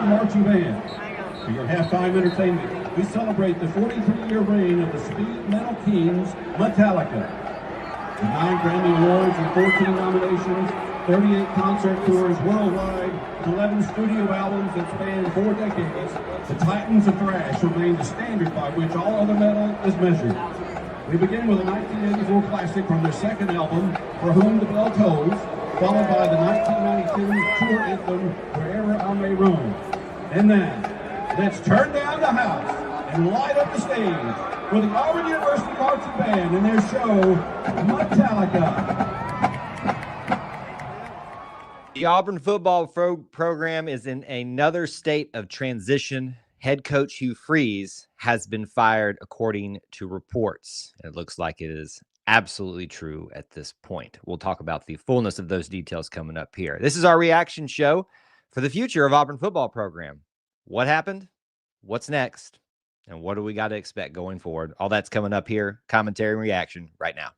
marching band. For your halftime entertainment, we celebrate the 43-year reign of the speed metal kings, Metallica. With 9 Grammy Awards and 14 nominations, 38 concert tours worldwide, and 11 studio albums that span 4 decades, the Titans of Thrash remain the standard by which all other metal is measured. We begin with a 1984 classic from their second album, For Whom the Bell Tolls, followed by the 1992 tour anthem, Wherever I May Roam. And then, let's turn down the house and light up the stage with the Auburn University Marching Band and their show, Metallica. The Auburn football program is in another state of transition. Head coach Hugh Freeze has been fired, according to reports. It looks like it is absolutely true at this point. We'll talk about the fullness of those details coming up here. This is our reaction show for the future of Auburn football program. What happened? What's next? And what do we got to expect going forward? All that's coming up here. Commentary and reaction right now.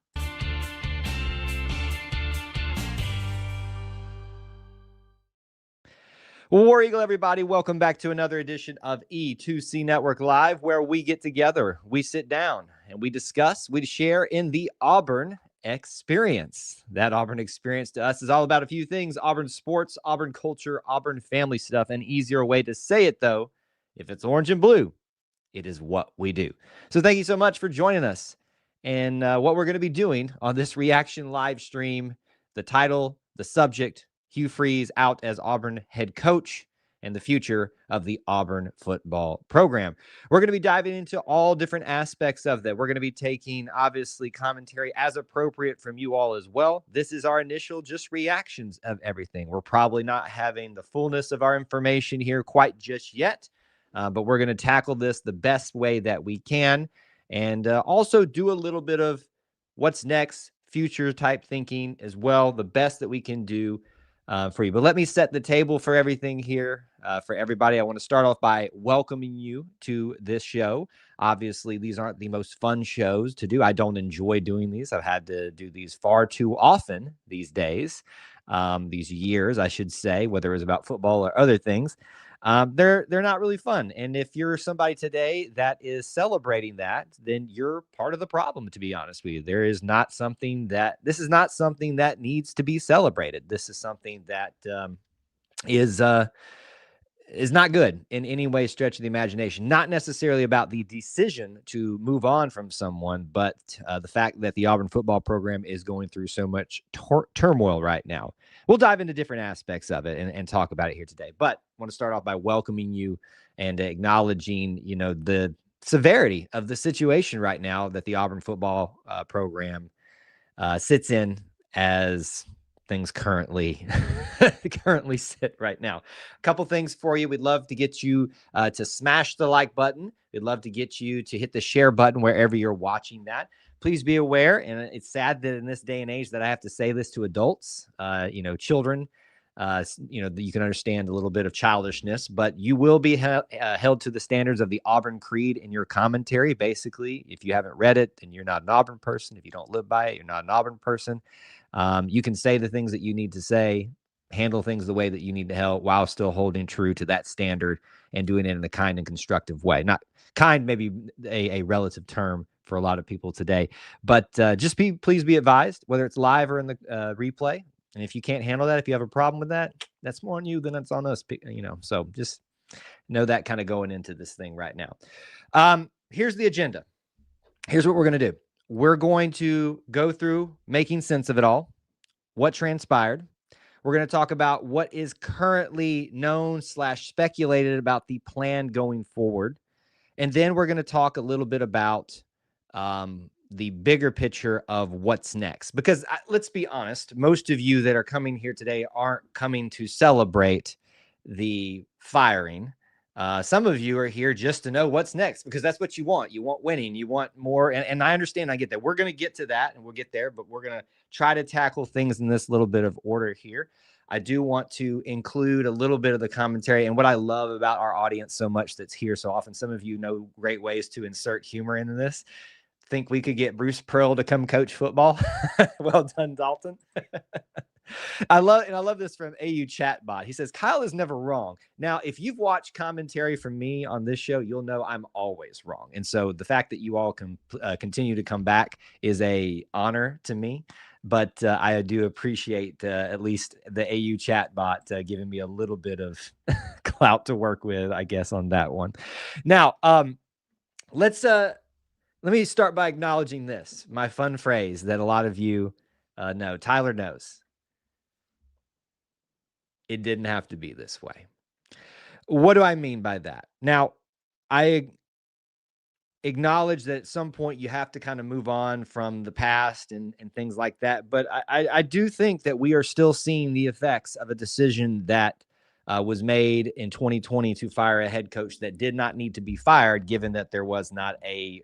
Well, War Eagle, everybody, welcome back to another edition of E2C Network Live, where we get together, we sit down, and we discuss, we share in the Auburn experience. That Auburn experience to us is all about a few things: Auburn sports, Auburn culture, Auburn family stuff. An easier way to say it, though, if it's orange and blue, it is what we do. So thank you so much for joining us. And what we're going to be doing on this reaction live stream, the title, the subject, Hugh Freeze out as Auburn head coach and the future of the Auburn football program. We're going to be diving into all different aspects of that. We're going to be taking, obviously, commentary as appropriate from you all as well. This is our initial just reactions of everything. We're probably not having the fullness of our information here quite just yet, but we're going to tackle this the best way that we can, and also do a little bit of what's next, future type thinking as well, the best that we can do for you. But let me set the table for everything here for everybody. I want to start off by welcoming you to this show. Obviously, these aren't the most fun shows to do. I don't enjoy doing these. I've had to do these far too often these days, these years, I should say, whether it's about football or other things. They're not really fun. And if you're somebody today that is celebrating that, then you're part of the problem, to be honest with you. This is not something that needs to be celebrated. This is something that is not good in any way, stretch of the imagination. Not necessarily about the decision to move on from someone, but the fact that the Auburn football program is going through so much turmoil right now. We'll dive into different aspects of it and talk about it here today. But I want to start off by welcoming you and acknowledging, the severity of the situation right now that the Auburn football program sits in as things currently sit right now. A couple things for you. We'd love to get you to smash the like button. We'd love to get you to hit the share button wherever you're watching that. Please be aware, and it's sad that in this day and age that I have to say this to adults, children, you can understand a little bit of childishness, but you will be held to the standards of the Auburn Creed in your commentary. Basically, if you haven't read it, then you're not an Auburn person. If you don't live by it, you're not an Auburn person. You can say the things that you need to say, handle things the way that you need to help, while still holding true to that standard and doing it in a kind and constructive way. Not kind, maybe a relative term for a lot of people today, but please be advised, whether it's live or in the replay. And if you can't handle that, if you have a problem with that, that's more on you than it's on us, so just know that kind of going into this thing right now. Here's the agenda. Here's what we're going to do. We're going to go through making sense of it all, what transpired. We're going to talk about what is currently known / speculated about the plan going forward. And then we're going to talk a little bit about the bigger picture of what's next. Because let's be honest, most of you that are coming here today aren't coming to celebrate the firing. Some of you are here just to know what's next, because that's what you want. You want winning. You want more. And I understand. I get that. We're going to get to that, and we'll get there. But we're going to try to tackle things in this little bit of order here. I do want to include a little bit of the commentary. And what I love about our audience so much that's here so often, some of you know great ways to insert humor into this. Think we could get Bruce Pearl to come coach football? Well done, Dalton. I love this from AU Chatbot. He says, Kyle is never wrong. Now, if you've watched commentary from me on this show, you'll know I'm always wrong. And so the fact that you all can continue to come back is a honor to me. But I do appreciate at least the AU Chatbot giving me a little bit of clout to work with, I guess, on that one. Now, let me start by acknowledging this, my fun phrase that a lot of you know. Tyler knows. It didn't have to be this way. What do I mean by that? Now, I acknowledge that at some point you have to kind of move on from the past and things like that. But I do think that we are still seeing the effects of a decision that was made in 2020 to fire a head coach that did not need to be fired, given that there was not a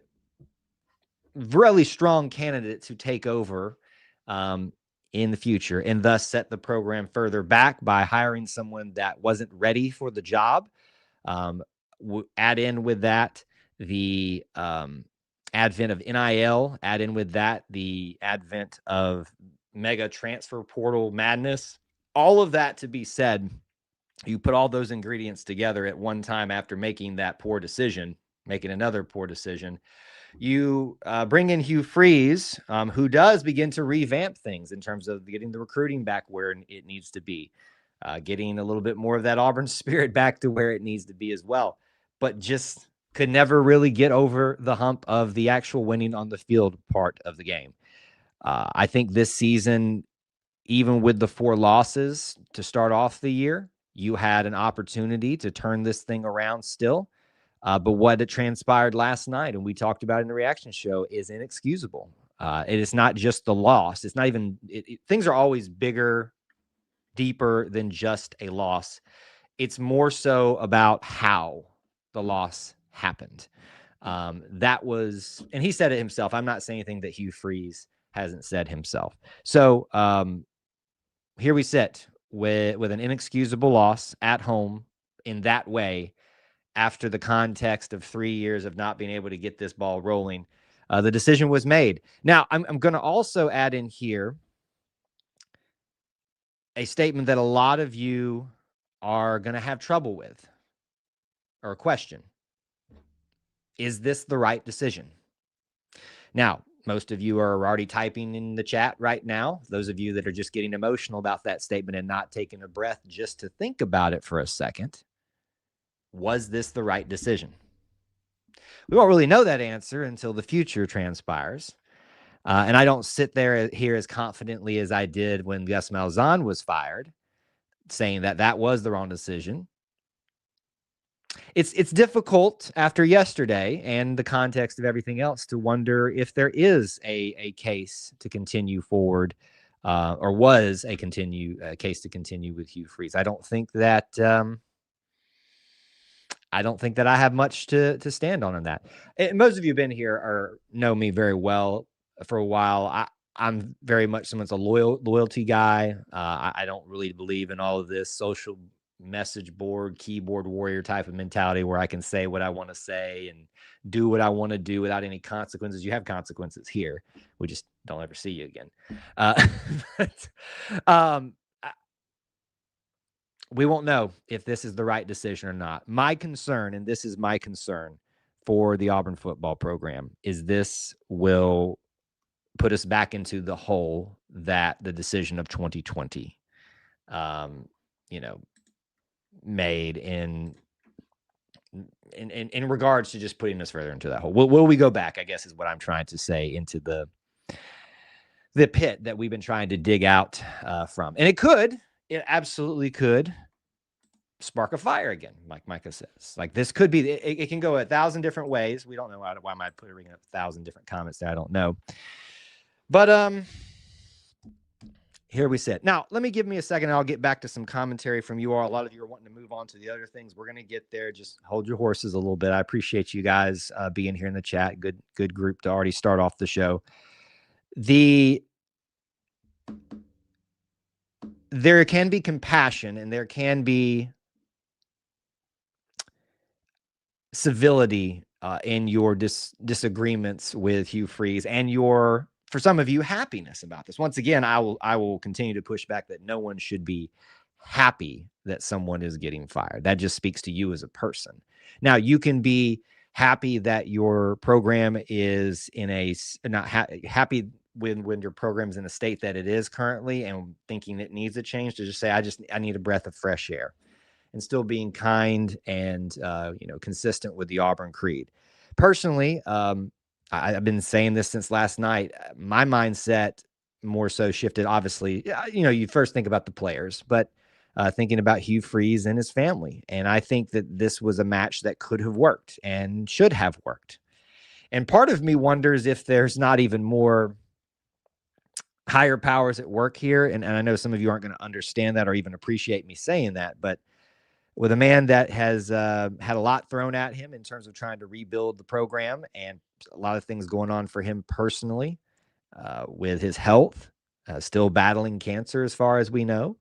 really strong candidate to take over in the future, and thus set the program further back by hiring someone that wasn't ready for the job. Add in with that the advent of NIL, add in with that the advent of mega transfer portal madness. All of that to be said, you put all those ingredients together at one time after making that poor decision, making another poor decision. You bring in Hugh Freeze, who does begin to revamp things in terms of getting the recruiting back where it needs to be, getting a little bit more of that Auburn spirit back to where it needs to be as well, but just could never really get over the hump of the actual winning on the field part of the game. I think this season, even with the 4 losses to start off the year, you had an opportunity to turn this thing around still. But what it transpired last night, and we talked about in the reaction show, is inexcusable. It is not just the loss. It's not even things are always bigger, deeper than just a loss. It's more so about how the loss happened. That was, and he said it himself. I'm not saying anything that Hugh Freeze hasn't said himself. So here we sit with an inexcusable loss at home in that way. After the context of 3 years of not being able to get this ball rolling, the decision was made. Now, I'm going to also add in here a statement that a lot of you are going to have trouble with, or a question. Is this the right decision? Now, most of you are already typing in the chat right now. Those of you that are just getting emotional about that statement and not taking a breath just to think about it for a second. Was this the right decision? We won't really know that answer until the future transpires. And I don't sit there here as confidently as I did when Gus Malzahn was fired, saying that that was the wrong decision. It's difficult after yesterday and the context of everything else to wonder if there is a case to continue forward, or was a case to continue with Hugh Freeze. I don't think that I have much to stand on in that. And most of you have been here or know me very well for a while. I'm very much someone's a loyalty guy. I don't really believe in all of this social message board, keyboard warrior type of mentality where I can say what I want to say and do what I want to do without any consequences. You have consequences here. We just don't ever see you again. We won't know if this is the right decision or not. My concern, and this is my concern for the Auburn football program, is this will put us back into the hole that the decision of 2020, made in regards to just putting us further into that hole. Will we go back, I guess is what I'm trying to say, into the pit that we've been trying to dig out from. And it absolutely could spark a fire again, like Micah says. Like this could be, it can go 1,000 different ways. We don't know why am I putting up 1,000 different comments that I don't know. But here we sit. Now, let me give me a second and I'll get back to some commentary from you all. A lot of you are wanting to move on to the other things. We're going to get there. Just hold your horses a little bit. I appreciate you guys being here in the chat. Good group to already start off the show. There can be compassion and there can be civility in your disagreements with Hugh Freeze and your for some of you, happiness about this. Once again, I will continue to push back that no one should be happy that someone is getting fired. That just speaks to you as a person. Now, you can be happy that your program is in a not happy when your program's in the state that it is currently and thinking it needs a change, to just say, I need a breath of fresh air, and still being kind and consistent with the Auburn creed. Personally, I've been saying this since last night. My mindset more so shifted. Obviously, you first think about the players, but thinking about Hugh Freeze and his family. And I think that this was a match that could have worked and should have worked. And part of me wonders if there's not even more higher powers at work here. And I know some of you aren't going to understand that or even appreciate me saying that, but with a man that has had a lot thrown at him in terms of trying to rebuild the program, and a lot of things going on for him personally with his health, still battling cancer as far as we know.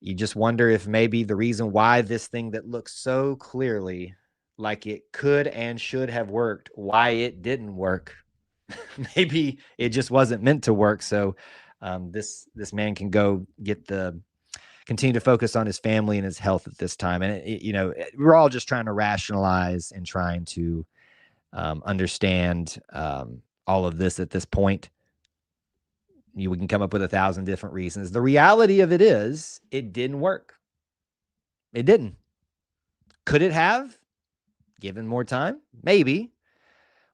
You just wonder if maybe the reason why this thing that looks so clearly like it could and should have worked, why it didn't work. Maybe it just wasn't meant to work. So this man can go continue to focus on his family and his health at this time. And, we're all just trying to rationalize and trying to understand all of this at this point. We can come up with 1,000 different reasons. The reality of it is it didn't work. It didn't. Could it have? Given more time? Maybe.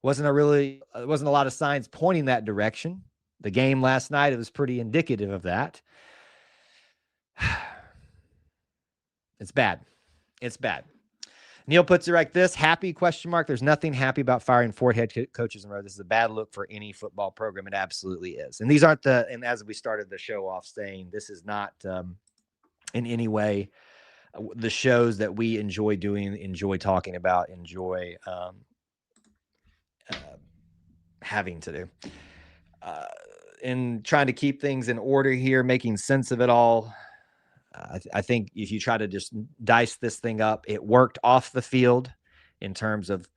Wasn't a lot of signs pointing that direction. The game last night, it was pretty indicative of that. It's bad. It's bad. Neil puts it like this: happy ? There's nothing happy about firing 4 head coaches in a row. This is a bad look for any football program. It absolutely is. And these aren't and as we started the show off saying, this is not in any way the shows that we enjoy doing, enjoy talking about, enjoy having to do. In trying to keep things in order here, making sense of it all. I think if you try to just dice this thing up, it worked off the field in terms of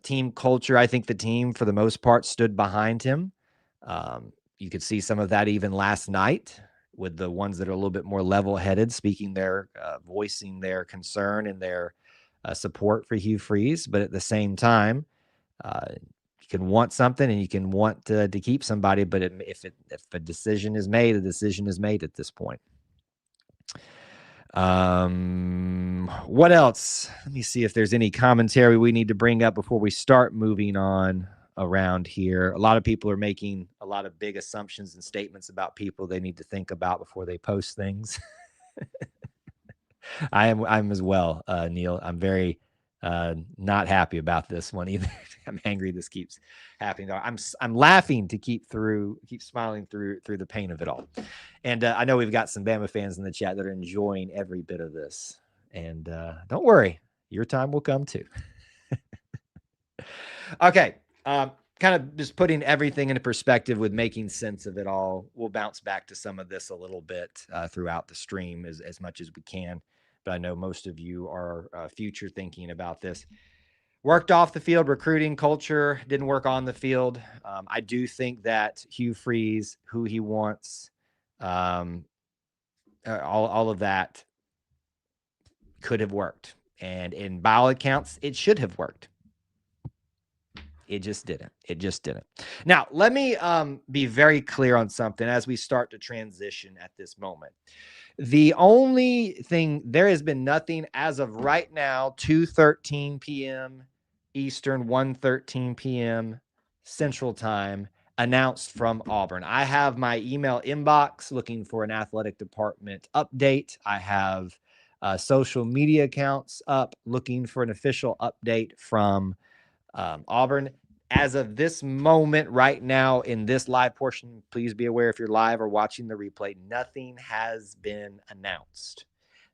team culture. I think the team, for the most part, stood behind him. You could see some of that even last night with the ones that are a little bit more level-headed, voicing their concern and their support for Hugh Freeze. But at the same time, you can want something and you can want to keep somebody. But if a decision is made, a decision is made at this point. What else? Let me see if there's any commentary we need to bring up before we start moving on around here. A lot of people are making a lot of big assumptions and statements about people they need to think about before they post things. I'm as well, Neil. I'm very not happy about this one either. I'm angry this keeps happening. I'm laughing to keep smiling through the pain of it all. And I know we've got some Bama fans in the chat that are enjoying every bit of this. And don't worry, your time will come too. Okay. Kind of just putting everything into perspective with making sense of it all. We'll bounce back to some of this a little bit throughout the stream as much as we can. But I know most of you are future thinking about this. Worked off the field, recruiting culture, didn't work on the field. I do think that Hugh Freeze, who he wants, all of that could have worked. And by all accounts, it should have worked. It just didn't. Now, let me be very clear on something as we start to transition at this moment. The only thing, there has been nothing as of right now, 2:13 p.m. Eastern, 1:13 p.m. Central Time, announced from Auburn. I have my email inbox looking for an athletic department update. I have social media accounts up looking for an official update from Auburn. As of this moment right now in this live portion, please be aware if you're live or watching the replay, nothing has been announced.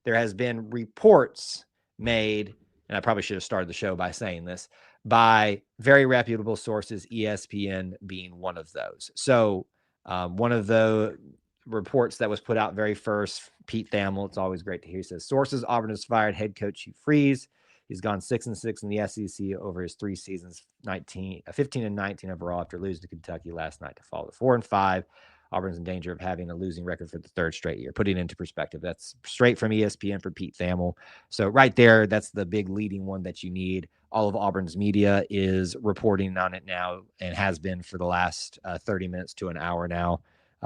There has been reports made, and I probably should have started the show by saying this, by very reputable sources, ESPN being one of those. So one of the reports that was put out very first, Pete Thamel, it's always great to hear, says, sources, Auburn has fired head coach Hugh Freeze. He's gone 6-6 in the SEC over his 3 seasons, 15-19 overall after losing to Kentucky last night to fall to 4-5. Auburn's in danger of having a losing record for the 3rd straight year. Putting it into perspective, that's straight from ESPN for Pete Thamel. So right there, that's the big leading one that you need. All of Auburn's media is reporting on it now and has been for the last 30 minutes to an hour now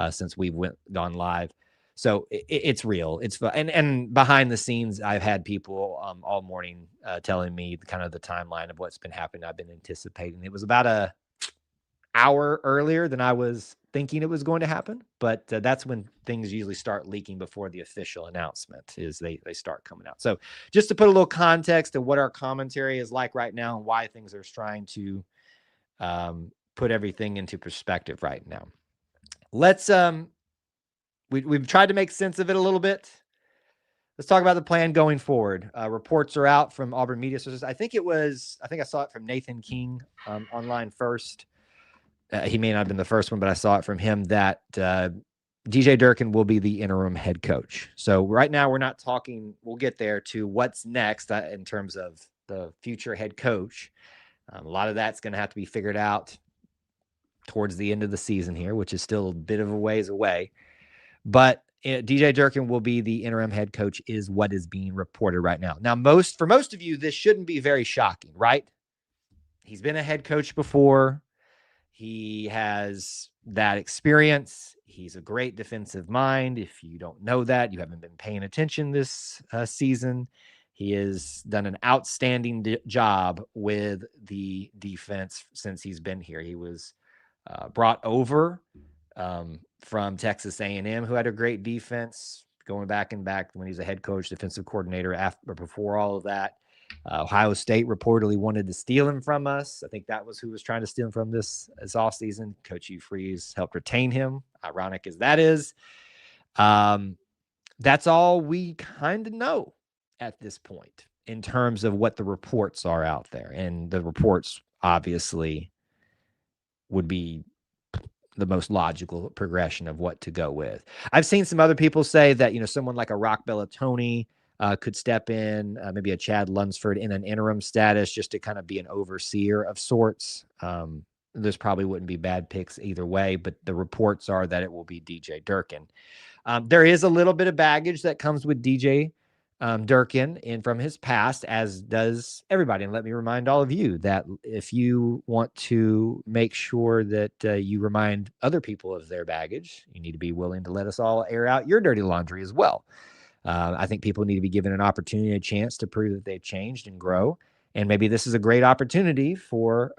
since we've gone live. So it's real. It's and behind the scenes, I've had people all morning telling me kind of the timeline of what's been happening. I've been anticipating. It was about an hour earlier than I was thinking it was going to happen, but that's when things usually start leaking before the official announcement is they start coming out. So just to put a little context of what our commentary is like right now and why things are trying to put everything into perspective right now. Let's we've tried to make sense of it a little bit. Let's talk about the plan going forward. Reports are out from Auburn media sources. I think I saw it from Nathan King online first. He may not have been the first one, but I saw it from him that DJ Durkin will be the interim head coach. So right now we're not talking, we'll get there to what's next in terms of the future head coach. A lot of that's going to have to be figured out towards the end of the season here, which is still a bit of a ways away. But DJ Durkin will be the interim head coach is what is being reported right now. Now, for most of you, this shouldn't be very shocking, right? He's been a head coach before. He has that experience. He's a great defensive mind. If you don't know that, you haven't been paying attention this season. He has done an outstanding job with the defense since he's been here. He was brought over from Texas A&M, who had a great defense going back when he was a head coach, defensive coordinator before all of that. Ohio State reportedly wanted to steal him from us. I think that was who was trying to steal him from this offseason. Coach Hugh Freeze helped retain him, ironic as that is. That's all we kind of know at this point in terms of what the reports are out there. And the reports obviously would be the most logical progression of what to go with. I've seen some other people say that, someone like a Rock Bellatoni could step in, maybe a Chad Lunsford in an interim status just to kind of be an overseer of sorts. This probably wouldn't be bad picks either way, but the reports are that it will be DJ Durkin. There is a little bit of baggage that comes with DJ Durkin and from his past, as does everybody. And let me remind all of you that if you want to make sure that you remind other people of their baggage, you need to be willing to let us all air out your dirty laundry as well. I think people need to be given an opportunity, a chance to prove that they've changed and grow. And maybe this is a great opportunity for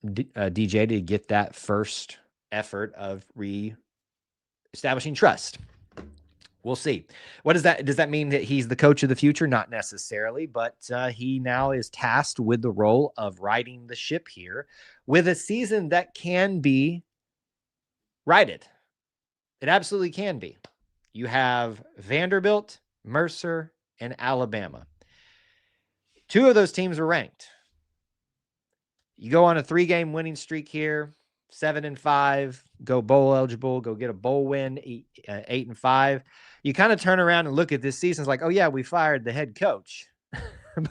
DJ to get that first effort of re-establishing trust. We'll see. What does that mean that he's the coach of the future? Not necessarily, but he now is tasked with the role of righting the ship here with a season that can be righted. It absolutely can be. You have Vanderbilt, Mercer, and Alabama. 2 of those teams are ranked. You go on a 3-game winning streak here, 7-5, go bowl eligible, go get a bowl win, 8-5. You kind of turn around and look at this season. It's like, oh yeah, we fired the head coach,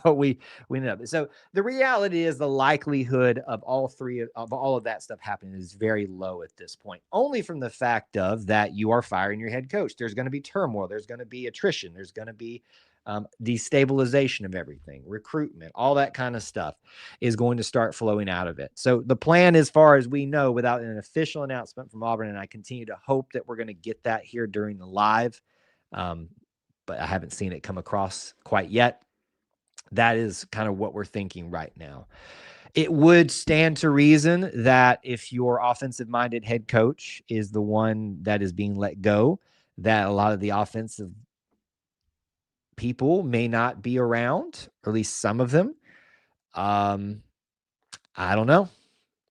but we ended up. So the reality is the likelihood of all of that stuff happening is very low at this point, only from the fact of that you are firing your head coach. There's going to be turmoil. There's going to be attrition. There's going to be destabilization of everything, recruitment, all that kind of stuff is going to start flowing out of it. So the plan, as far as we know, without an official announcement from Auburn, and I continue to hope that we're going to get that here during the live, but I haven't seen it come across quite yet. That is kind of what we're thinking right now. It would stand to reason that if your offensive-minded head coach is the one that is being let go, that a lot of the offensive people may not be around, or at least some of them. I don't know.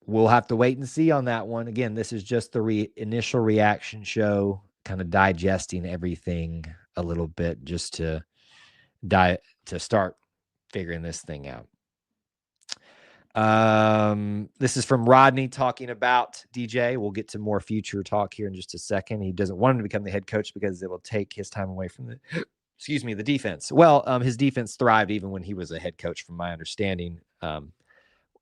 We'll have to wait and see on that one. Again, this is just the initial reaction show, kind of digesting everything a little bit just to start figuring this thing out. This is from Rodney talking about DJ. We'll get to more future talk here in just a second. He doesn't want him to become the head coach because it will take his time away from excuse me, the defense. Well, his defense thrived even when he was a head coach, from my understanding,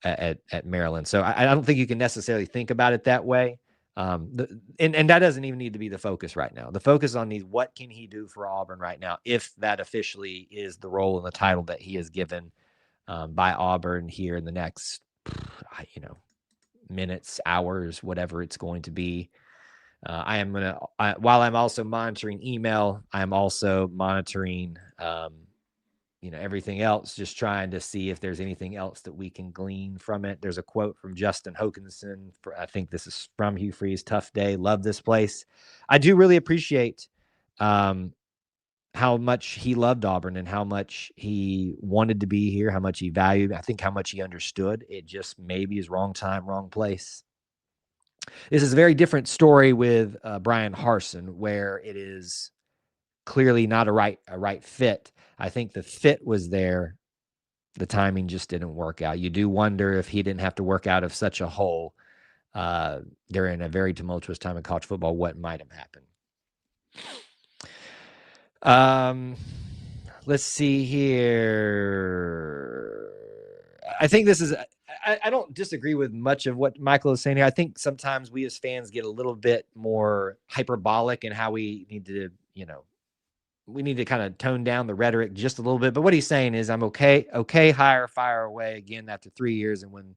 at Maryland. So I don't think you can necessarily think about it that way. And that doesn't even need to be the focus right now. The focus on what can he do for Auburn right now, if that officially is the role and the title that he is given by Auburn here in the next, minutes, hours, whatever it's going to be. While I'm also monitoring email, I'm also monitoring, everything else, just trying to see if there's anything else that we can glean from it. There's a quote from Justin Hokanson. I think this is from Hugh Freeze. Tough day. Love this place. I do really appreciate how much he loved Auburn and how much he wanted to be here, how much he valued. I think how much he understood. It just maybe is wrong time, wrong place. This is a very different story with Brian Harsin, where it is clearly not a right fit. I think the fit was there. The timing just didn't work out. You do wonder if he didn't have to work out of such a hole during a very tumultuous time in college football, what might have happened. Let's see here. I think this is, I don't disagree with much of what Michael is saying here. I think sometimes we as fans get a little bit more hyperbolic in how we need to, we need to kind of tone down the rhetoric just a little bit. But what he's saying is, I'm okay, hire, fire away again after 3 years. And when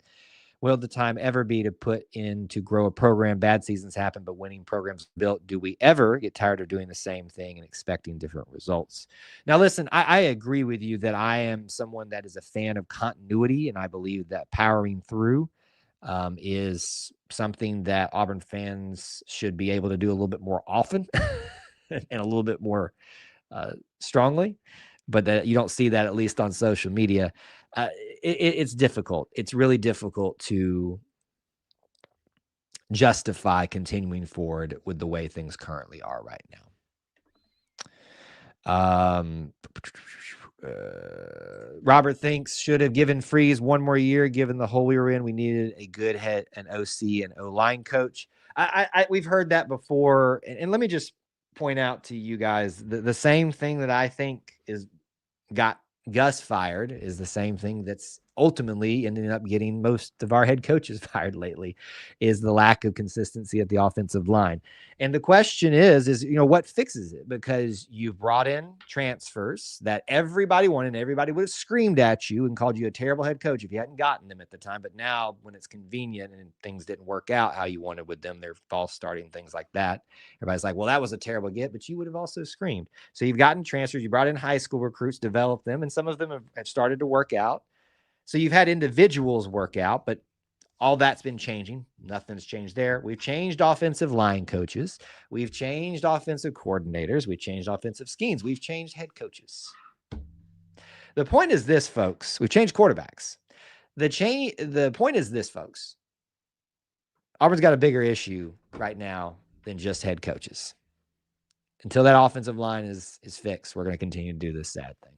will the time ever be to put in to grow a program? Bad seasons happen, but winning programs built. Do we ever get tired of doing the same thing and expecting different results? Now, listen, I agree with you that I am someone that is a fan of continuity, and I believe that powering through is something that Auburn fans should be able to do a little bit more often and a little bit more strongly, but that you don't see that, at least on social media. It's difficult. It's really difficult to justify continuing forward with the way things currently are right now. Robert thinks should have given Freeze one more year. Given the hole we were in, we needed a good head, an OC, and O-line coach. We've heard that before, and let me just point out to you guys the same thing that I think got Gus fired is the same thing that's ultimately ended up getting most of our head coaches fired lately, is the lack of consistency at the offensive line. And the question is, what fixes it? Because you've brought in transfers that everybody wanted, and everybody would have screamed at you and called you a terrible head coach if you hadn't gotten them at the time. But now when it's convenient and things didn't work out how you wanted with them, they're false starting, things like that. Everybody's like, well, that was a terrible get, but you would have also screamed. So you've gotten transfers, you brought in high school recruits, developed them, and some of them have started to work out. So you've had individuals work out, but all that's been changing. Nothing's changed there. We've changed offensive line coaches. We've changed offensive coordinators. We've changed offensive schemes. We've changed head coaches. The point is this, folks. We've changed quarterbacks. The point is this, folks. Auburn's got a bigger issue right now than just head coaches. Until that offensive line is fixed, we're going to continue to do this sad thing.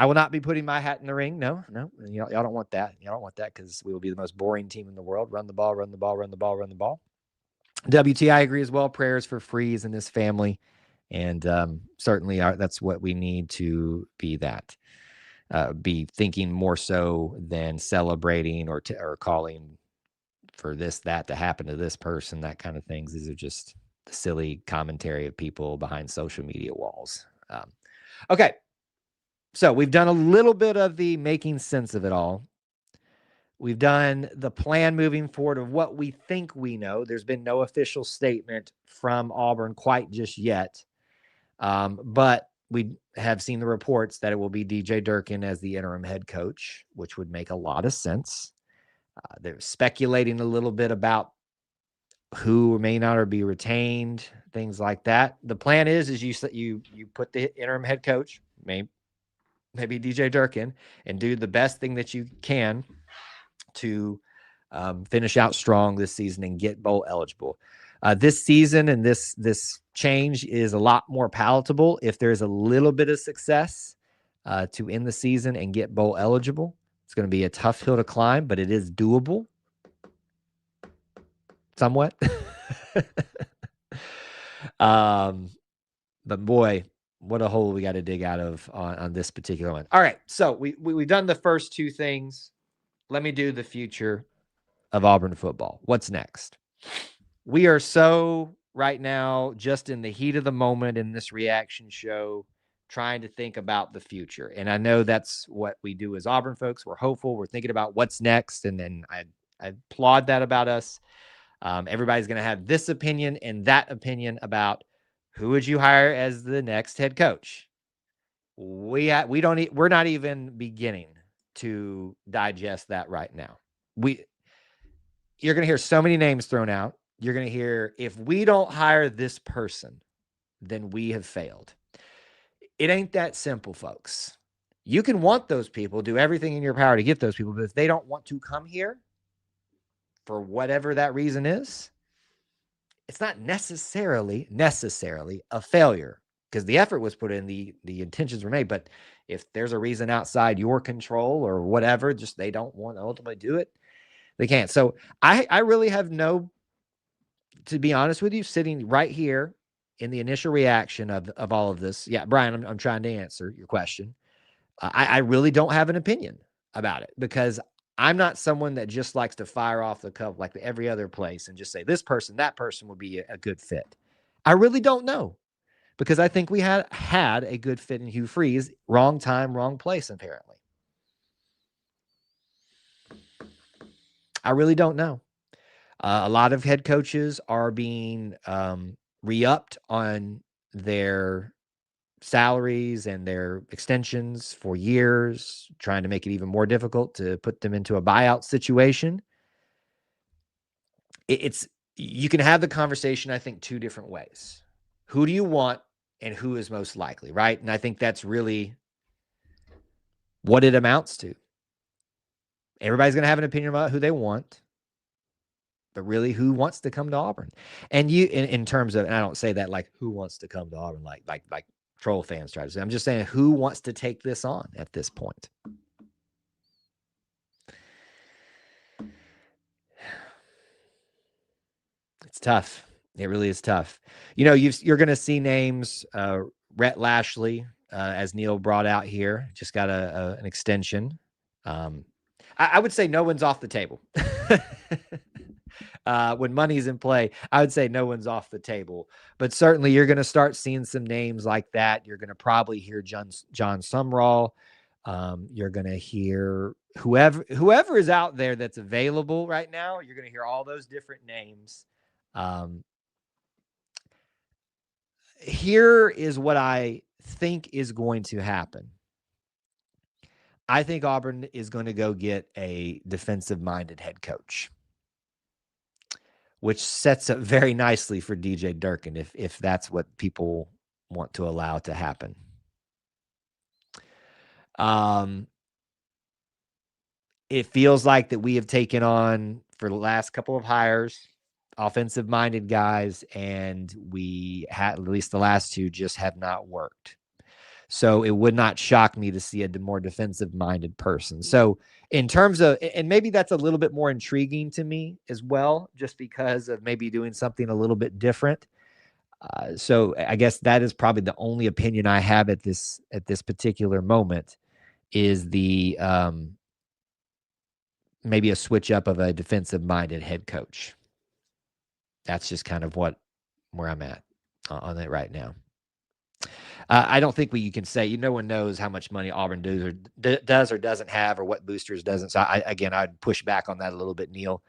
I will not be putting my hat in the ring. No. Y'all don't want that. Y'all don't want that, because we will be the most boring team in the world. Run the ball, run the ball, run the ball, run the ball. WT, I agree as well. Prayers for Freeze and his family. And certainly that's what we need to be that. Be thinking more so than celebrating or calling for that to happen to this person, that kind of things. These are just the silly commentary of people behind social media walls. Okay. So we've done a little bit of the making sense of it all. We've done the plan moving forward of what we think we know. There's been no official statement from Auburn quite just yet. But we have seen the reports that it will be DJ Durkin as the interim head coach, which would make a lot of sense. They're speculating a little bit about who may not or be retained, things like that. The plan is you put the interim head coach, maybe DJ Durkin, and do the best thing that you can to finish out strong this season and get bowl eligible. This season and this change is a lot more palatable if there's a little bit of success to end the season and get bowl eligible. It's going to be a tough hill to climb, but it is doable. Somewhat. But boy, what a hole we got to dig out of on this particular one. All right, so we've done the first two things. Let me do the future of Auburn football. What's next? We are so right now just in the heat of the moment in this reaction show, trying to think about the future. And I know that's what we do as Auburn folks. We're hopeful. We're thinking about what's next. And then I applaud that about us. Everybody's going to have this opinion and that opinion about who would you hire as the next head coach. We're not even beginning to digest that right now. You're going to hear so many names thrown out. You're going to hear, if we don't hire this person, then we have failed. It ain't that simple, folks. You can want those people, do everything in your power to get those people, but if they don't want to come here for whatever that reason is, it's not necessarily a failure, because the effort was put in, the intentions were made. But if there's a reason outside your control or whatever, just they don't want to ultimately do it, they can't. So I really have no, to be honest with you, sitting right here in the initial reaction of all of this. Yeah, Brian, I'm trying to answer your question. I really don't have an opinion about it, because I'm not someone that just likes to fire off the cuff like every other place and just say this person, that person would be a good fit. I really don't know, because I think we had a good fit in Hugh Freeze. Wrong time, wrong place, apparently. I really don't know. A lot of head coaches are being re-upped on their salaries and their extensions for years, trying to make it even more difficult to put them into a buyout situation. You can have the conversation, I think, two different ways. Who do you want and who is most likely, right? And I think that's really what it amounts to. Everybody's going to have an opinion about who they want, but really, who wants to come to Auburn? And you, in terms of, and I don't say that like who wants to come to Auburn, like troll fans try to say. I'm just saying, who wants to take this on at this point? It's tough. It really is tough. You're going to see names. Rhett Lashley, as Neil brought out here, just got an extension. I would say no one's off the table. When money's in play, I would say no one's off the table. But certainly you're going to start seeing some names like that. You're going to probably hear John Sumrall. You're going to hear whoever is out there that's available right now. You're going to hear all those different names. Here is what I think is going to happen. I think Auburn is going to go get a defensive-minded head coach, which sets up very nicely for DJ Durkin if that's what people want to allow to happen. It feels like that we have taken on, for the last couple of hires, offensive-minded guys, and we had, at least the last two, just have not worked. So it would not shock me to see a more defensive-minded person. So in terms of, and maybe that's a little bit more intriguing to me as well, just because of maybe doing something a little bit different. So I guess that is probably the only opinion I have at this particular moment, is the maybe a switch up of a defensive-minded head coach. That's just kind of where I'm at on that right now. I don't think you can say, no one knows how much money Auburn does or doesn't have, or what boosters doesn't. So I'd push back on that a little bit, Neil.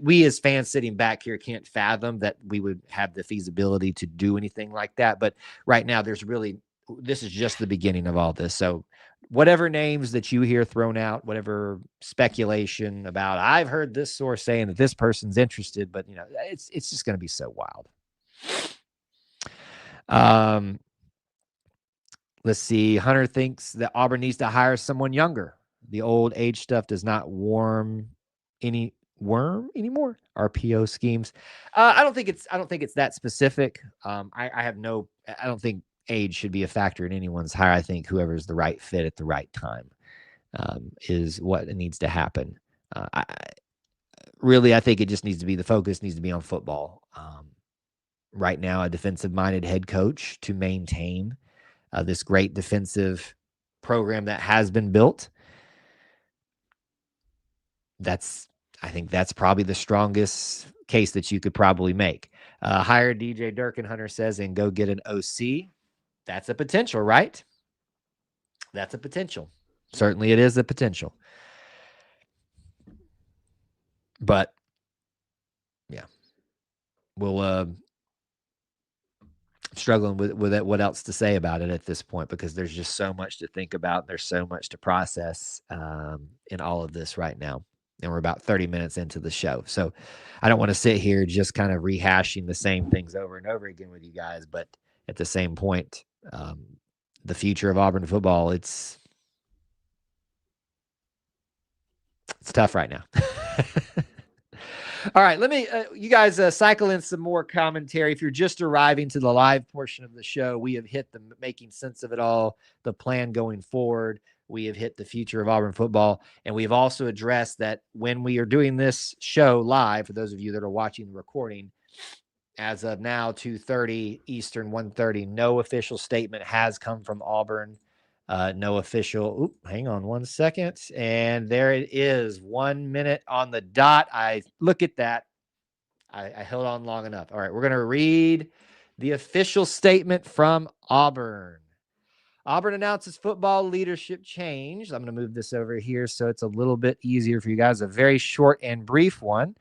We as fans sitting back here can't fathom that we would have the feasibility to do anything like that. But right now, this is just the beginning of all this. So whatever names that you hear thrown out, whatever speculation about, I've heard this source saying that this person's interested, but it's just going to be so wild. Let's see. Hunter thinks that Auburn needs to hire someone younger. The old age stuff does not worm anymore. RPO schemes. I don't think it's that specific. I don't think age should be a factor in anyone's hire. I think whoever's the right fit at the right time is what needs to happen. I think it just needs to be, the focus needs to be on football. right now a defensive-minded head coach to maintain this great defensive program that has been built. I think that's probably the strongest case that you could probably make. Hire DJ Durkin, Hunter says, and go get an OC. That's a potential, right? That's a potential. Certainly it is a potential. But, yeah. We'll struggling with it, what else to say about it at this point, because there's just so much to think about. There's so much to process in all of this right now. And we're about 30 minutes into the show. So I don't want to sit here just kind of rehashing the same things over and over again with you guys. But at the same point, the future of Auburn football, it's tough right now. All right, let me, you guys cycle in some more commentary. If you're just arriving to the live portion of the show, we have hit the making sense of it all, the plan going forward. We have hit the future of Auburn football. And we've also addressed that when we are doing this show live, for those of you that are watching the recording, as of now, 2:30 Eastern, 1:30, no official statement has come from Auburn. No official. Hang on 1 second. And there it is. 1 minute on the dot. I look at that. I held on long enough. All right. We're going to read the official statement from Auburn. Auburn announces football leadership change. I'm going to move this over here so it's a little bit easier for you guys. A very short and brief one.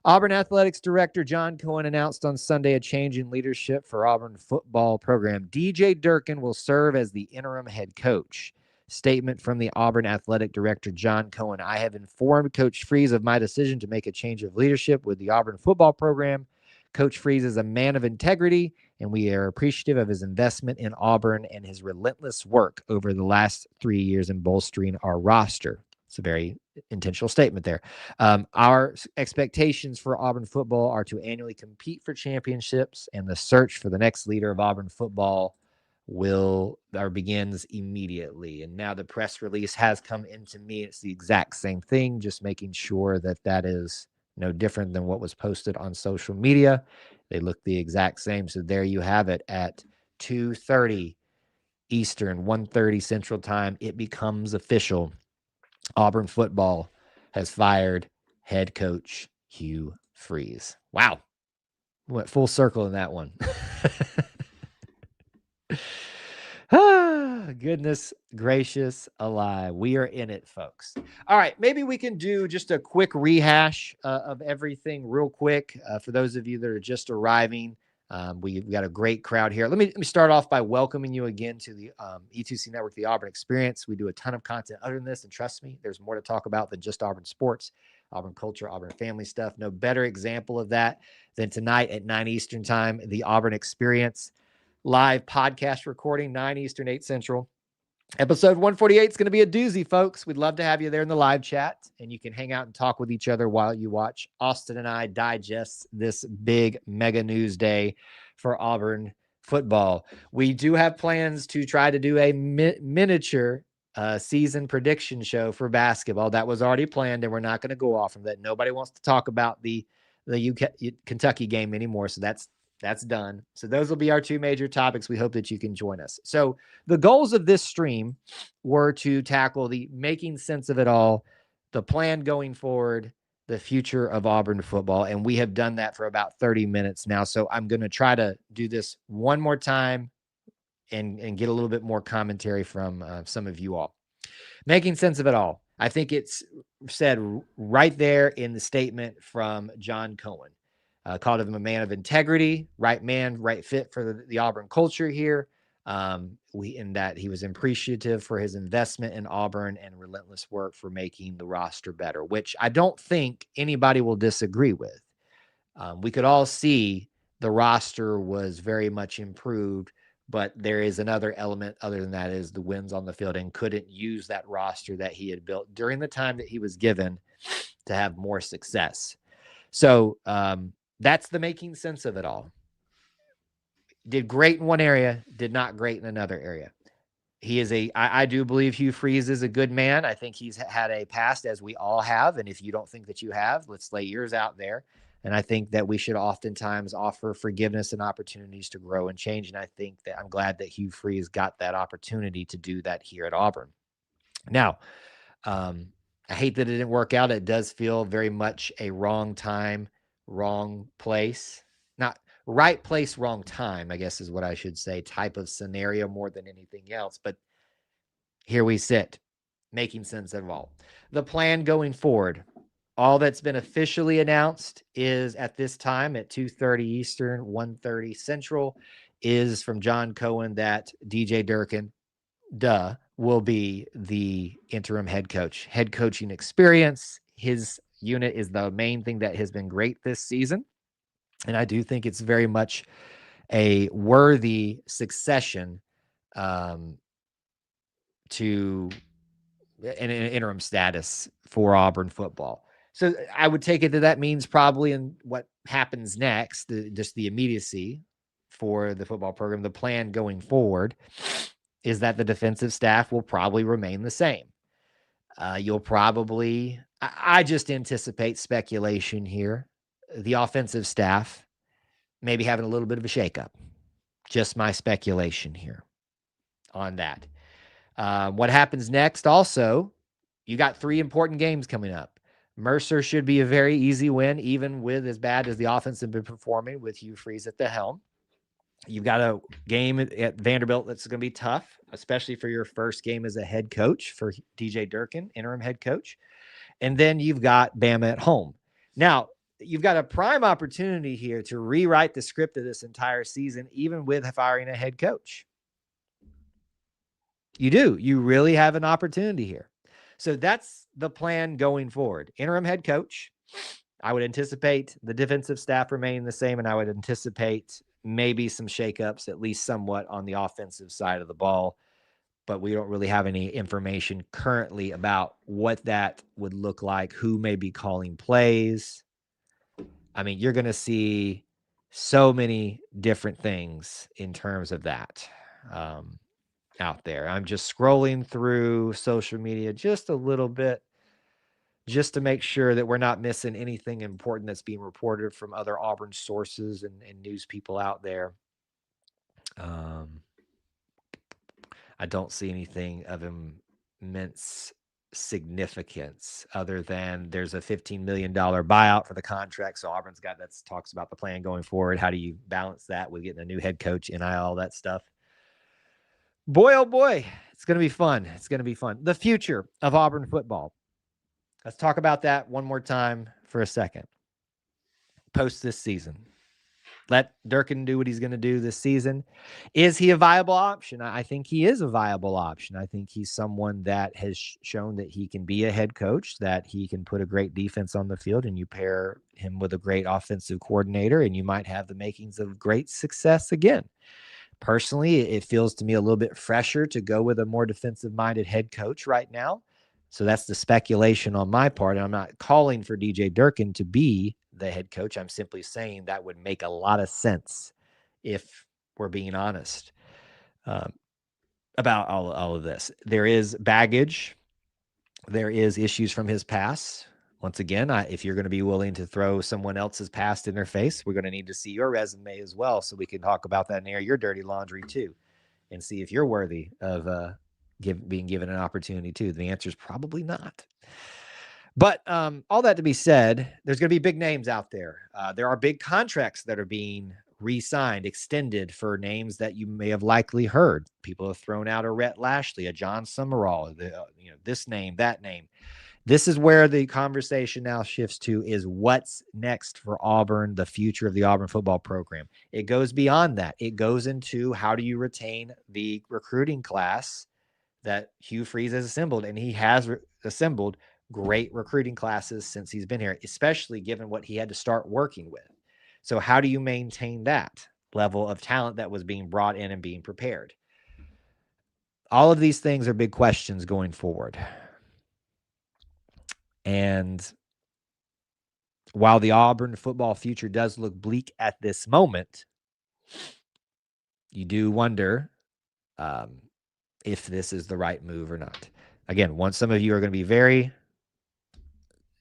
Auburn Athletics Director John Cohen announced on Sunday a change in leadership for Auburn football program. DJ Durkin will serve as the interim head coach. Statement from the Auburn Athletic Director John Cohen. I have informed Coach Freeze of my decision to make a change of leadership with the Auburn football program. Coach Freeze is a man of integrity, and we are appreciative of his investment in Auburn and his relentless work over the last 3 years in bolstering our roster. It's a very intentional statement there. Our expectations for Auburn football are to annually compete for championships, and the search for the next leader of Auburn football begins immediately. And now the press release has come into me. It's the exact same thing, just making sure that that is no different than what was posted on social media. They look the exact same. So there you have it at 2:30 Eastern, 1:30 Central Time. It becomes official. Auburn football has fired head coach Hugh Freeze. Wow. Went full circle in that one. Goodness gracious alive. We are in it, folks. All right. Maybe we can do just a quick rehash of everything real quick. For those of you that are just arriving, we've got a great crowd here. Let me start off by welcoming you again to the E2C Network, the Auburn Experience. We do a ton of content other than this, and trust me, there's more to talk about than just Auburn sports, Auburn culture, Auburn family stuff. No better example of that than tonight at 9 Eastern time, the Auburn Experience live podcast recording, 9 Eastern, 8 Central. Episode 148 is going to be a doozy, folks. We'd love to have you there in the live chat, and you can hang out and talk with each other while you watch Austin and I digest this big mega news day for Auburn football. We do have plans to try to do a miniature season prediction show for basketball. That was already planned, and we're not going to go off from that. Nobody wants to talk about the Kentucky game anymore, so that's done. So those will be our two major topics. We hope that you can join us. So the goals of this stream were to tackle the making sense of it all, the plan going forward, the future of Auburn football. And we have done that for about 30 minutes now. So I'm going to try to do this one more time and get a little bit more commentary from some of you all. Making sense of it all. I think it's said right there in the statement from John Cohen. Called him a man of integrity, right man, right fit for the Auburn culture here. In that he was appreciative for his investment in Auburn and relentless work for making the roster better, which I don't think anybody will disagree with. We could all see the roster was very much improved, but there is another element other than that is the wins on the field, and couldn't use that roster that he had built during the time that he was given to have more success. So, that's the making sense of it all. Did great in one area, did not great in another area. I do believe Hugh Freeze is a good man. I think he's had a past, as we all have. And if you don't think that you have, let's lay yours out there. And I think that we should oftentimes offer forgiveness and opportunities to grow and change. And I think that I'm glad that Hugh Freeze got that opportunity to do that here at Auburn. Now, I hate that it didn't work out. It does feel very much a wrong time, wrong place. Not right place, wrong time, I guess is what I should say, type of scenario more than anything else. But here we sit, making sense of all. The plan going forward, all that's been officially announced is at this time at 2:30 Eastern, 1:30 Central, is from John Cohen that DJ Durkin, will be the interim head coach. Head coaching experience, his unit is the main thing that has been great this season. And I do think it's very much a worthy succession to an interim status for Auburn football. So I would take it that means probably in what happens next, just the immediacy for the football program, the plan going forward is that the defensive staff will probably remain the same. You'll probably, I just anticipate speculation here. The offensive staff maybe having a little bit of a shakeup. Just my speculation here on that. What happens next? Also, you got 3 important games coming up. Mercer should be a very easy win, even with as bad as the offense have been performing with Hugh Freeze at the helm. You've got a game at Vanderbilt that's going to be tough, especially for your first game as a head coach for DJ Durkin, interim head coach. And then you've got Bama at home. Now, you've got a prime opportunity here to rewrite the script of this entire season, even with firing a head coach. You do. You really have an opportunity here. So that's the plan going forward. Interim head coach. I would anticipate the defensive staff remaining the same, and I would anticipate maybe some shakeups, at least somewhat on the offensive side of the ball. But we don't really have any information currently about what that would look like, who may be calling plays. I mean, you're going to see so many different things in terms of that out there. I'm just scrolling through social media just a little bit, just to make sure that we're not missing anything important that's being reported from other Auburn sources and news people out there. I don't see anything of immense significance other than there's a $15 million buyout for the contract. So Auburn's got that talks about the plan going forward. How do you balance that with getting a new head coach, NIL, all that stuff? Boy, oh boy, it's going to be fun. It's going to be fun. The future of Auburn football. Let's talk about that one more time for a second. Post this season. Let Durkin do what he's going to do this season. Is he a viable option? I think he is a viable option. I think he's someone that has shown that he can be a head coach, that he can put a great defense on the field, and you pair him with a great offensive coordinator, and you might have the makings of great success again. Personally, it feels to me a little bit fresher to go with a more defensive-minded head coach right now. So that's the speculation on my part. And I'm not calling for DJ Durkin to be the head coach. I'm simply saying that would make a lot of sense if we're being honest about all of this. There is baggage. There is issues from his past. Once again, if you're going to be willing to throw someone else's past in their face, we're going to need to see your resume as well, so we can talk about that and air your dirty laundry too, and see if you're worthy of being given an opportunity too. The answer is probably not. But all that to be said, there's going to be big names out there. There are big contracts that are being re-signed, extended for names that you may have likely heard. People have thrown out a Rhett Lashley, a John Summerall, this name, that name. This is where the conversation now shifts to, is what's next for Auburn, the future of the Auburn football program. It goes beyond that. It goes into how do you retain the recruiting class that Hugh Freeze has assembled, and he has assembled great recruiting classes since he's been here, especially given what he had to start working with. So how do you maintain that level of talent that was being brought in and being prepared? All of these things are big questions going forward. And while the Auburn football future does look bleak at this moment, you do wonder if this is the right move or not. Again, some of you are going to be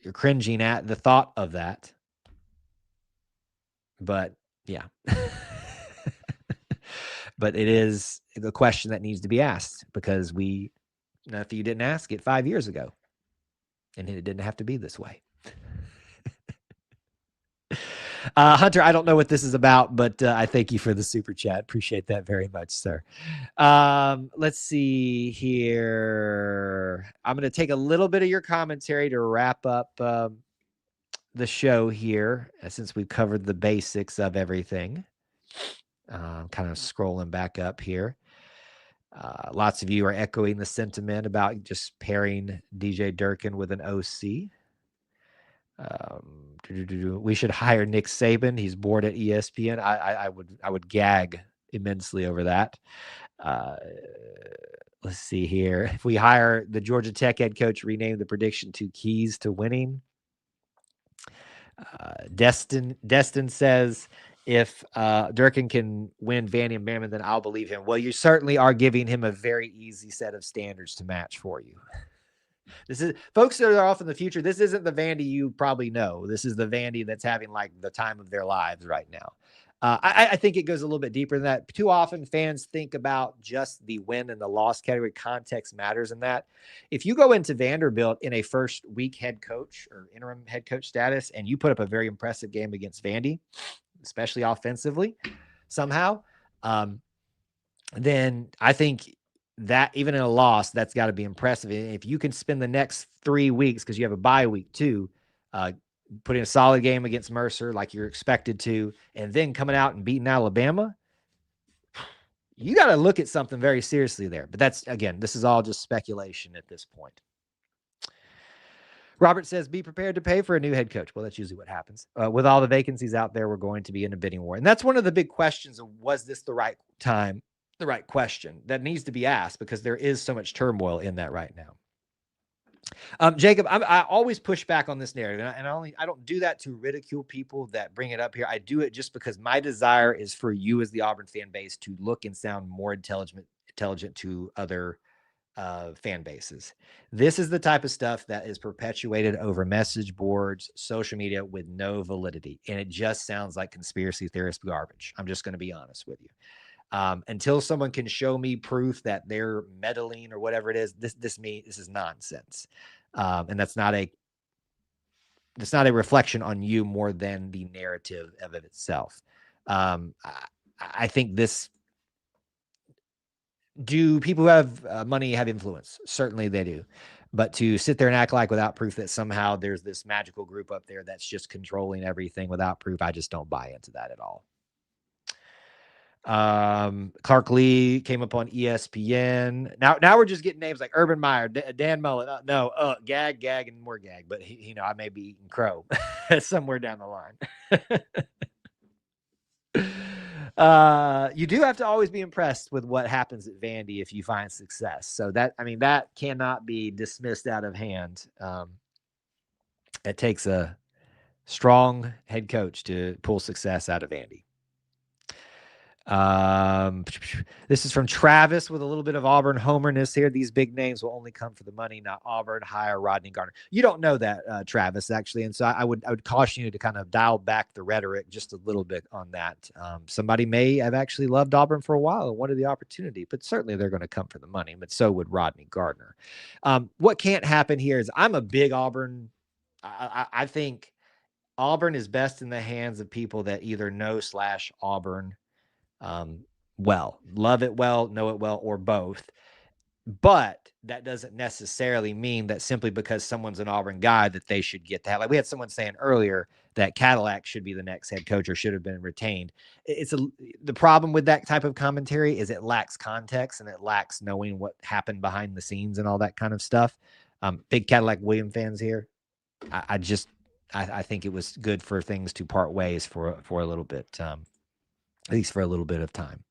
you're cringing at the thought of that. But yeah. But it is the question that needs to be asked, because if you didn't ask it 5 years ago, and it didn't have to be this way. Hunter, I don't know what this is about, but I thank you for the super chat. Appreciate that very much, sir. Let's see here. I'm going to take a little bit of your commentary to wrap up the show here, since we've covered the basics of everything. Kind of scrolling back up here. Lots of you are echoing the sentiment about just pairing DJ Durkin with an OC. We should hire Nick Saban. He's bored at ESPN. I would gag immensely over that. Let's see here. If we hire the Georgia Tech head coach, rename the prediction to Keys to Winning. Destin says, if Durkin can win Vandy and Bama, then I'll believe him. Well, you certainly are giving him a very easy set of standards to match for you. This is, folks that are off in the future, this isn't the Vandy you probably know. This is the Vandy that's having like the time of their lives right now. I think it goes a little bit deeper than that. Too often fans think about just the win and the loss category. Context matters in that. If you go into Vanderbilt in a first week head coach or interim head coach status, and you put up a very impressive game against Vandy, especially offensively, somehow, then I think that even in a loss, that's got to be impressive. If you can spend the next 3 weeks, because you have a bye week too, putting a solid game against Mercer like you're expected to, and then coming out and beating Alabama, you got to look at something very seriously there. But that's, again, this is all just speculation at this point. Robert says, be prepared to pay for a new head coach. Well, that's usually what happens. With all the vacancies out there, we're going to be in a bidding war. And that's one of the big questions of, was this the right time, the right question that needs to be asked, because there is so much turmoil in that right now. Jacob, I always push back on this narrative, and I don't do that to ridicule people that bring it up here. I do it just because my desire is for you as the Auburn fan base to look and sound more intelligent to other fan bases. This is the type of stuff that is perpetuated over message boards, social media, with no validity, and it just sounds like conspiracy theorist garbage. I'm just going to be honest with you. Until someone can show me proof that they're meddling or whatever it is, this is nonsense. And that's not a reflection on you more than the narrative of it itself. I think this, do people who have money have influence? Certainly they do. But to sit there and act like without proof that somehow there's this magical group up there that's just controlling everything without proof, I just don't buy into that at all. Clark Lee came up on ESPN. Now we're just getting names like Urban Meyer, Dan Mullen. Gag, and more gag. But I may be eating crow somewhere down the line. You do have to always be impressed with what happens at Vandy if you find success. So that cannot be dismissed out of hand. It takes a strong head coach to pull success out of Vandy. This is from Travis with a little bit of Auburn homerness here. These big names will only come for the money, not Auburn. Hire Rodney Garner. You don't know that, Travis, actually. And so I would caution you to kind of dial back the rhetoric just a little bit on that. Somebody may have actually loved Auburn for a while and wanted the opportunity, but certainly they're going to come for the money, but so would Rodney Gardner. What can't happen here is, I'm a big Auburn. I think Auburn is best in the hands of people that either know /Auburn well, love it well, know it well, or both. But that doesn't necessarily mean that simply because someone's an Auburn guy that they should get that. Like we had someone saying earlier that Cadillac should be the next head coach or should have been retained. The problem with that type of commentary is it lacks context and it lacks knowing what happened behind the scenes and all that kind of stuff. Big Cadillac William fans here. I think it was good for things to part ways for a little bit. At least for a little bit of time.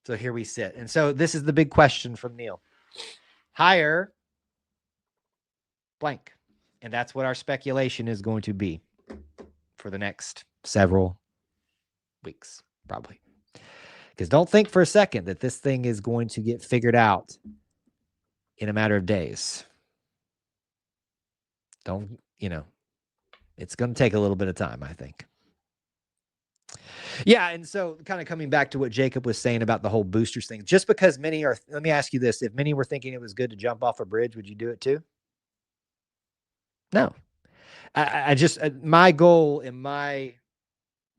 So here we sit. And so this is the big question from Neil. Hire blank. And that's what our speculation is going to be for the next several weeks, probably. Because don't think for a second that this thing is going to get figured out in a matter of days. Don't. It's going to take a little bit of time, I think. Yeah, and so kind of coming back to what Jacob was saying about the whole boosters thing, just because many are, let me ask you this, if many were thinking it was good to jump off a bridge, would you do it too? No. I just, my goal and my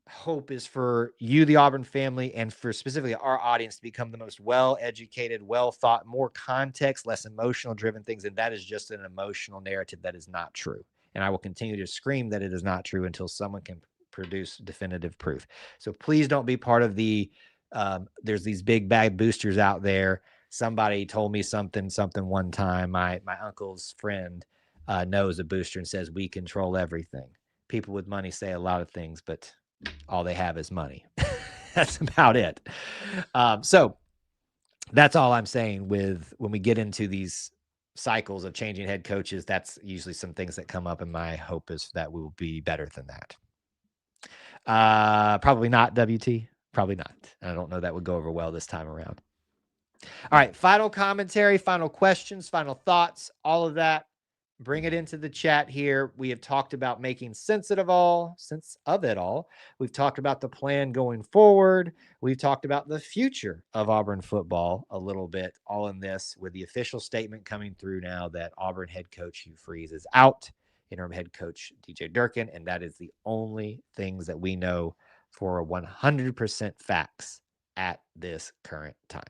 hope is for you, the Auburn family, and for specifically our audience to become the most well-educated, well-thought, more context, less emotional-driven things, and that is just an emotional narrative that is not true. And I will continue to scream that it is not true until someone can produce definitive proof. So please don't be part of the, there's these big bad boosters out there. Somebody told me something one time. My uncle's friend knows a booster and says, we control everything. People with money say a lot of things, but all they have is money. That's about it. So that's all I'm saying with when we get into these cycles of changing head coaches, that's usually some things that come up, and my hope is that we will be better than that. Probably not, WT. Probably not. I don't know that would go over well this time around. All right, final commentary, final questions, final thoughts, all of that. Bring it into the chat here. We have talked about making sense of it all. We've talked about the plan going forward. We've talked about the future of Auburn football a little bit, all in this with the official statement coming through now that Auburn head coach Hugh Freeze is out, interim head coach DJ Durkin, and that is the only things that we know for 100% facts at this current time.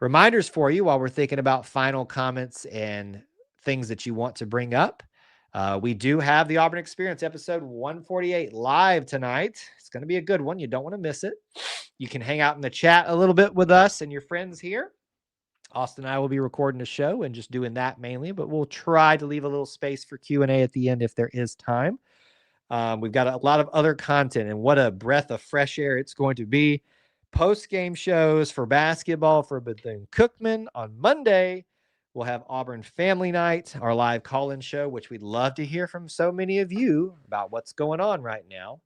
Reminders for you while we're thinking about final comments and things that you want to bring up. We do have the Auburn Experience episode 148 live tonight. It's going to be a good one. You don't want to miss it. You can hang out in the chat a little bit with us and your friends here. Austin and I will be recording the show and just doing that mainly, but we'll try to leave a little space for Q&A at the end if there is time. We've got a lot of other content, and what a breath of fresh air it's going to be. Post-game shows for basketball for Bethune-Cookman on Monday. We'll have Auburn Family Night, our live call-in show, which we'd love to hear from so many of you about what's going on right now.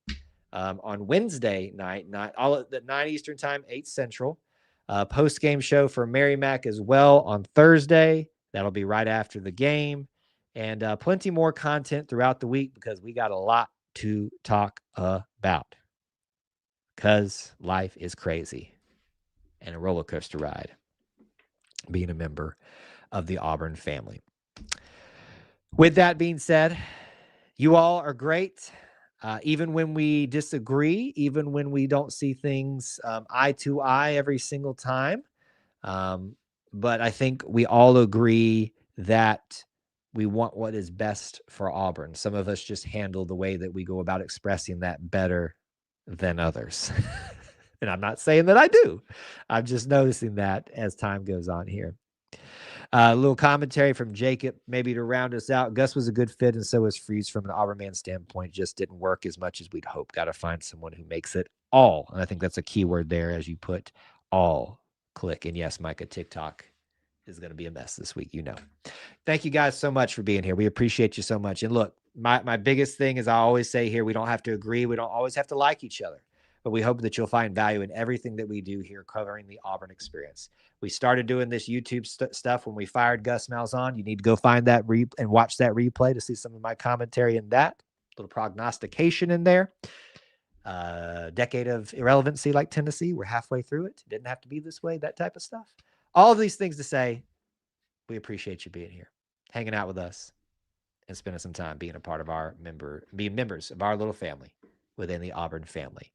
On Wednesday night, all at 9 Eastern time, 8 Central. Post-game show for Mary Mac as well on Thursday. That'll be right after the game. And plenty more content throughout the week because we got a lot to talk about. Because life is crazy and a roller coaster ride being a member of the Auburn family. With that being said, you all are great. Even when we disagree, even when we don't see things eye to eye every single time. But I think we all agree that we want what is best for Auburn. Some of us just handle the way that we go about expressing that better than others. And I'm not saying that I do. I'm just noticing that as time goes on here. A little commentary from Jacob, maybe to round us out. Gus was a good fit, and so was Freeze from an Auburn man standpoint. Just didn't work as much as we'd hope. Got to find someone who makes it all. And I think that's a key word there as you put all. Click. And yes, Micah, TikTok is going to be a mess this week, you know. Thank you guys so much for being here. We appreciate you so much. And look, my biggest thing is I always say here, we don't have to agree. We don't always have to like each other. But we hope that you'll find value in everything that we do here covering the Auburn Experience. We started doing this YouTube stuff when we fired Gus Malzahn. You need to go find that and watch that replay to see some of my commentary in that. A little prognostication in there. Decade of irrelevancy like Tennessee. We're halfway through it. Didn't have to be this way, that type of stuff. All of these things to say, we appreciate you being here, hanging out with us, and spending some time being a part of being members of our little family within the Auburn family.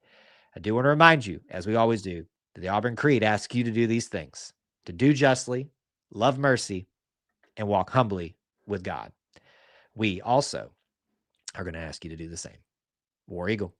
I do want to remind you, as we always do, that the Auburn Creed asks you to do these things: to do justly, love mercy, and walk humbly with God. We also are going to ask you to do the same. War Eagle.